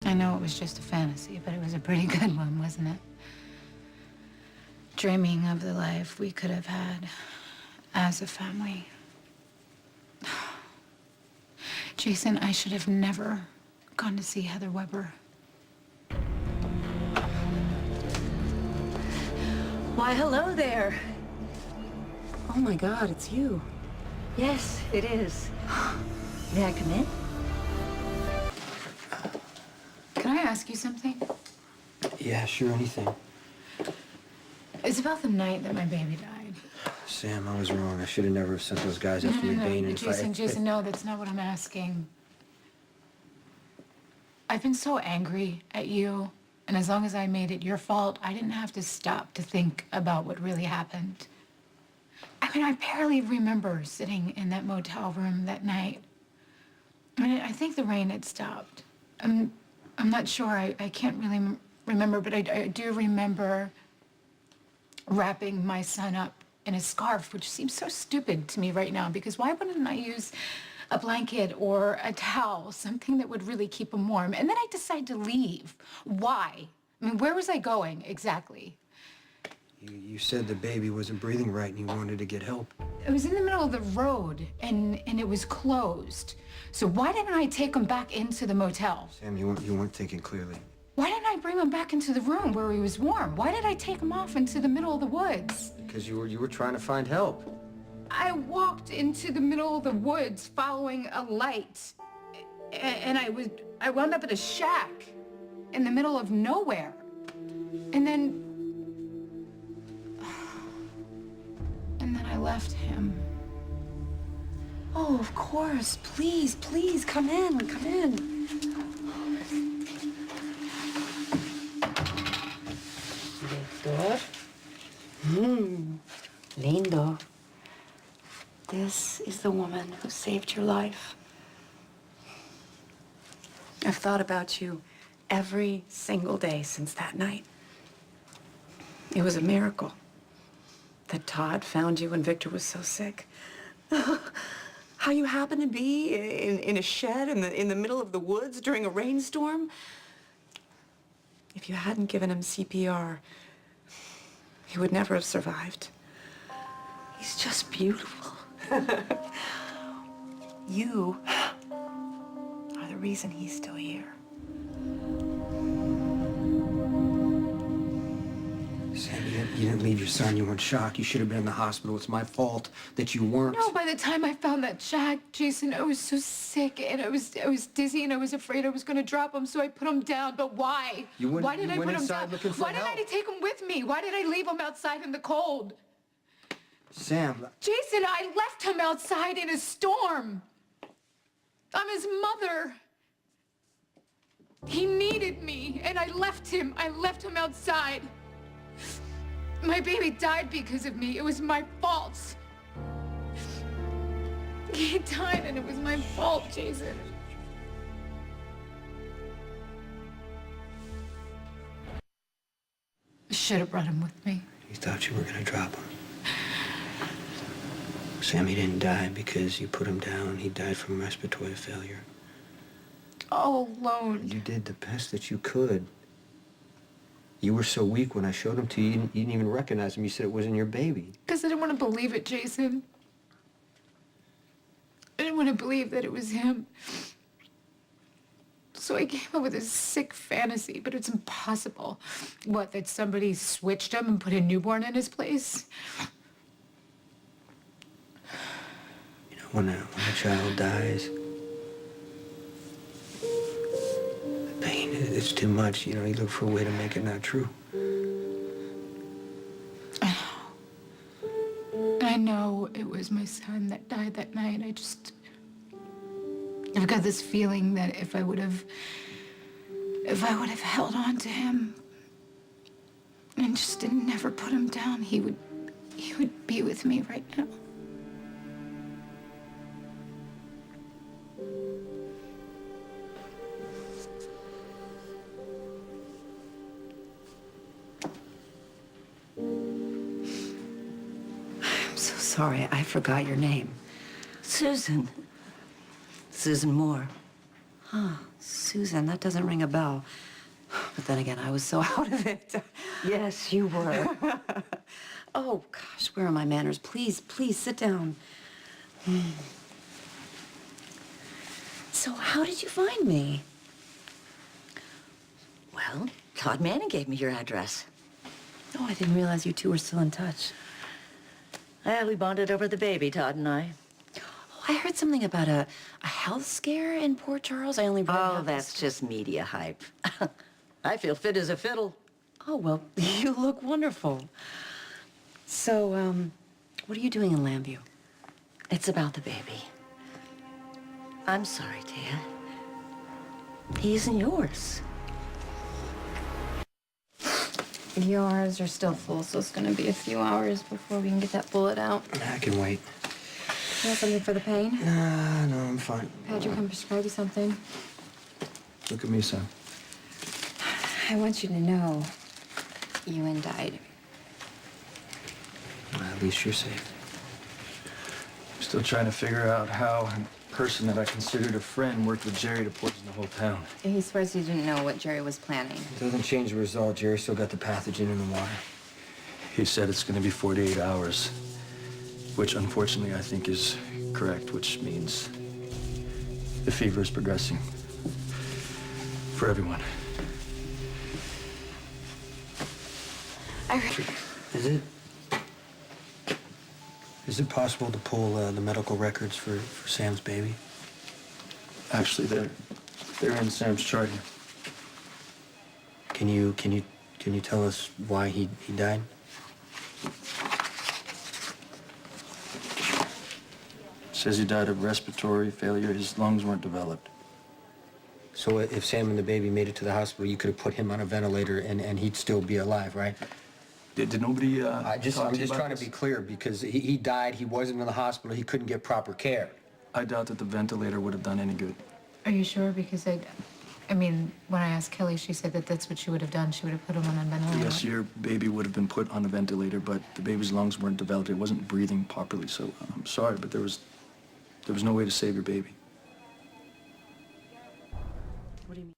I know it was just a fantasy, but it was a pretty good one, wasn't it? Dreaming of the life we could have had as a family. Jason, I should have never gone to see Heather Weber. Why, hello there. Oh my God, it's you. Yes, it is. May I come in? Can I ask you something? Yeah, sure, anything. It's about the night that my baby died. Sam, I was wrong. I should have never sent those guys after me, Bane. And Jason, no, that's not what I'm asking. I've been so angry at you, and as long as I made it your fault, I didn't have to stop to think about what really happened. I mean, I barely remember sitting in that motel room that night. I mean, I think the rain had stopped. I'm not sure. I can't really remember, but I do remember wrapping my son up in a scarf, which seems so stupid to me right now, because why wouldn't I use a blanket or a towel, something that would really keep him warm? And then I decide to leave. Why? I mean, where was I going exactly? You said the baby wasn't breathing right and you wanted to get help. It was in the middle of the road, and it was closed. So why didn't I take him back into the motel? Sam, you weren't thinking clearly. Why didn't I bring him back into the room where he was warm? Why did I take him off into the middle of the woods? Because you were trying to find help. I walked into the middle of the woods following a light, and I wound up at a shack in the middle of nowhere. And then I left him. Oh, of course. Please, please, come in, come in. Victor. Lindo. This is the woman who saved your life. I've thought about you every single day since that night. It was a miracle that Todd found you when Victor was so sick. How you happened to be in a shed in the middle of the woods during a rainstorm. If you hadn't given him CPR, he would never have survived. He's just beautiful. You are the reason he's still here. Sam, you didn't leave your son. You were in shock. You should have been in the hospital. It's my fault that you weren't. No, by the time I found that shack, Jason, I was so sick, and I was dizzy, and I was afraid I was going to drop him, so I put him down. But why? Why did I put him down? Why didn't I take him with me? Why did I leave him outside in the cold? Sam. Jason, I left him outside in a storm. I'm his mother. He needed me, and I left him. I left him outside. My baby died because of me. It was my fault. He died, and it was my fault, Jason. I should have brought him with me. You thought you were going to drop him. Sam, he didn't die because you put him down. He died from respiratory failure. All alone. You did the best that you could. You were so weak when I showed him to you, you didn't even recognize him. You said it wasn't your baby. Because I didn't want to believe it, Jason. I didn't want to believe that it was him. So I came up with this sick fantasy, but it's impossible. What, that somebody switched him and put a newborn in his place? You know, when a child dies, the pain is too much. You know, you look for a way to make it not true. I know it was my son that died that night. I've got this feeling that if I would have held on to him and just never put him down, he would be with me right now. I'm so sorry, I forgot your name. Susan. Susan Moore. Susan, that doesn't ring a bell. But then again, I was so out of it. Yes, you were. Oh, gosh, where are my manners? Please, please, sit down. So how did you find me? Well, Todd Manning gave me your address. Oh, I didn't realize you two were still in touch. Yeah, we bonded over the baby, Todd and I. Oh, I heard something about a health scare in Port Charles. I only read Oh, half the that's just media hype. I feel fit as a fiddle. Oh, well, you look wonderful. So, what are you doing in Lambview? It's about the baby. I'm sorry, Taya. He isn't yours. Yours are still full, so it's gonna be a few hours before we can get that bullet out. I can wait. You want something for the pain? Nah, no, I'm fine. Patrick can prescribe you something. Look at me, Sam. I want you to know Ewan died. Well, at least you're safe. I'm still trying to figure out how a person that I considered a friend worked with Jerry to poison the whole town. He swears he didn't know what Jerry was planning. It doesn't change the result. Jerry still got the pathogen in the water. He said it's going to be 48 hours, which unfortunately I think is correct, which means the fever is progressing for everyone. Is it possible to pull the medical records for Sam's baby? Actually, they're in Sam's chart here. Can you tell us why he died? Says he died of respiratory failure. His lungs weren't developed. So if Sam and the baby made it to the hospital, you could have put him on a ventilator and he'd still be alive, right? Did nobody I'm just trying to be clear because he died, he wasn't in the hospital, he couldn't get proper care. I doubt that the ventilator would have done any good. Are you sure? Because I mean, when I asked Kelly, she said that that's what she would have done. She would have put him on a ventilator. Yes, your baby would have been put on a ventilator, but the baby's lungs weren't developed. It wasn't breathing properly, so I'm sorry, but there was no way to save your baby. What do you mean?